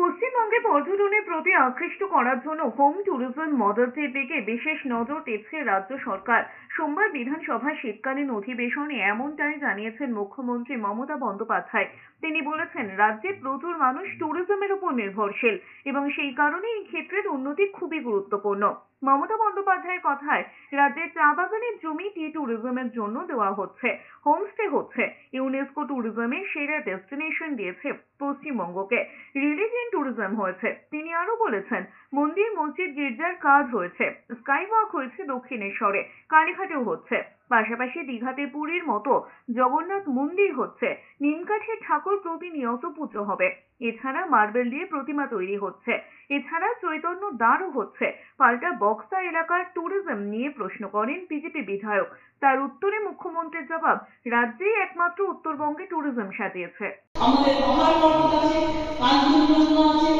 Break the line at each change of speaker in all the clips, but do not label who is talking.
পশ্চিমবঙ্গে পর্যটনের প্রতি আকৃষ্ট করার জন্য হোম ট্যুরিজম মডেলটির দিকে বিশেষ নজর দিচ্ছে রাজ্য সরকার। সোমবার বিধানসভায় শীতকালীন অধিবেশনে এমনটাই জানিয়েছেন মুখ্যমন্ত্রী মমতা বন্দ্যোপাধ্যায়। তিনি বলেছেন, রাজ্যে প্রচুর মানুষ ট্যুরিজমের উপর নির্ভরশীল এবং সেই কারণে এই ক্ষেত্রের উন্নতি খুবই গুরুত্বপূর্ণ। মমতা বন্দ্যোপাধ্যায়ের কথায়, রাজ্যের চা বাগানের জমি টি ট্যুরিজমের জন্য দেওয়া হচ্ছে, হোমস্টে হচ্ছে, ইউনেস্কো ট্যুরিজমের সেরা ডেস্টিনেশন দিয়েছে পশ্চিমবঙ্গকে, রিলিজিয়ন ট্যুরিজম হয়েছে। তিনি আরো বলেছেন, মন্দির, মসজিদ, গির্জার কাজ হয়েছে, স্কাই ওয়াক হয়েছে দক্ষিণেশ্বরে, কালীঘাটেও হচ্ছে, পাশাপাশি দীঘাতে পুরীর মতো জগন্নাথ মন্দির হচ্ছে, নিমকাঠের ঠাকুর প্রতিনিয়ত পুজো হবে, এছাড়া মার্বেল দিয়ে প্রতিমা তৈরি হচ্ছে, এছাড়া চৈতন্য দ্বারও হচ্ছে। পাল্টা বক্সা এলাকার ট্যুরিজম নিয়ে প্রশ্ন করেন বিজেপি বিধায়ক। তার উত্তরে মুখ্যমন্ত্রীর জবাব, রাজ্যেই একমাত্র উত্তরবঙ্গে ট্যুরিজম সাজিয়েছে।
আমাদের পাহাড় পর্বত আছে, কাঞ্চনজঙ্ঘা আছে,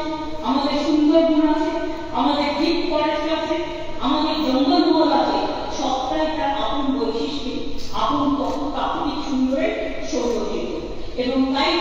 আমাদের সুন্দরবন আছে, আমাদের ডিপ ফরেস্ট আছে, আমাদের জঙ্গলমহল আছে, সবটাই তার আপন বৈশিষ্ট্য, আপন প্রাকৃতিক সুন্দরের সৌন্দর্য। এবং তাই